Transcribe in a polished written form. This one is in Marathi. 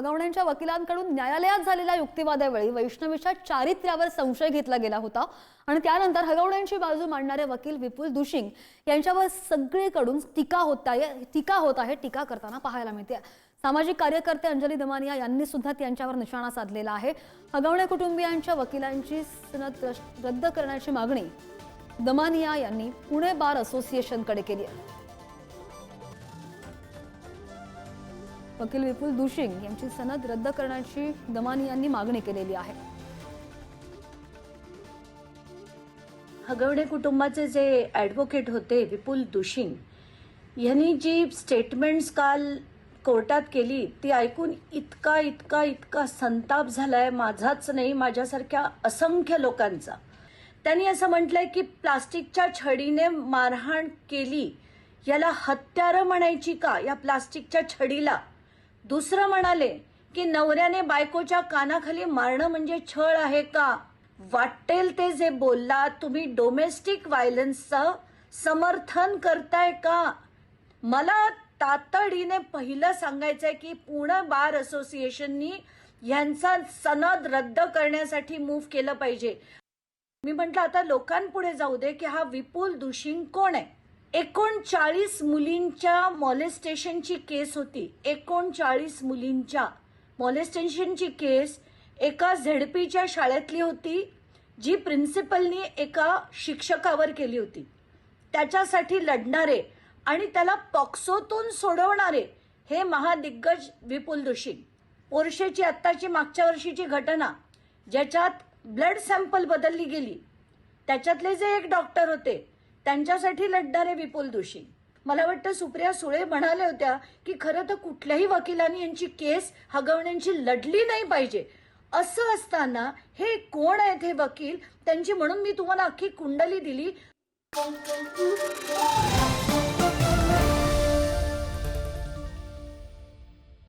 हगवण्यांच्या वकिलांकडून न्यायालयात झालेल्या युक्तिवादावेळी वैष्णवीच्या चारित्र्यावर संशय घेतला गेला होता आणि त्यानंतर हगवण्यांची बाजू मांडणारे वकील विपुल दुशिंग यांच्यावर सगळीकडून टीका होत आहे टीका करताना पाहायला मिळते। सामाजिक कार्यकर्ते अंजली दमानिया यांनी सुद्धा त्यांच्यावर निशाणा साधलेला आहे। हगवणे कुटुंबियांच्या वकिलांची सनद रद्द करण्याची मागणी दमानिया यांनी पुणे बार असोसिएशनकडे केली आहे। वकील विपुल दुशिंग यांची सनद रद्द करण्याची दमानिया यांनी मागणी केलेली आहे। हगवणे कुटुंबाचे जे ॲडव्होकेट होते विपुल दुशिंग यांनी जी स्टेटमेंट्स काल कोर्टात केली ती ऐकून इतका संताप झालाय माझाच नाही, माझ्यासारख्या असंख्य लोकांचा। त्यांनी असं म्हटलंय की प्लास्टिकच्या छडीने मारहाण केली याला हत्यारं म्हणायची का या प्लास्टिकच्या छडीला। दुसरं म्हणाले की नवऱ्याने बायकोच्या कानाखाली मारणं म्हणजे छळ आहे का। वाटेल ते जे बोलला तुम्ही डोमेस्टिक व्हायलन्सचं समर्थन करताय का। मला तातडीने पहिलं सांगायचंय की पुणे बार असोसिएशननी यांचा सनद रद्द करण्यासाठी मूव्ह केलं पाहिजे। मी म्हटलं आता लोकांपुढे जाऊ दे की हा विपुल दुशिंग कोण आहे। 39 मुलींच्या मॉलेस्टेशनची केस होती। 39 मुलींच्या मॉलेस्टेशनची केस एका झेडपीच्या शाळेतली होती जी प्रिन्सिपलनी एका शिक्षकावर केली होती। त्याच्यासाठी लढणारे आणि त्याला पॉक्सोतून सोडवणारे हे महादिग्गज विपुल दुशिंग। पोर्शेची आत्ताची मागच्या वर्षीची घटना ज्याच्यात ब्लड सॅम्पल बदलली गेली त्याच्यातले जे एक डॉक्टर होते त्यांच्यासाठी लढणारे विपुल दुशिंग। मला वाटतं सुप्रिया सुळे म्हणाल्या होत्या की खरं तर कुठल्याही वकिलांनी यांची केस हगवण्यांची लढली नाही पाहिजे। असं असताना हे कोण आहेत हे वकील त्यांची, म्हणून मी तुम्हाला अख्खी कुंडली दिली।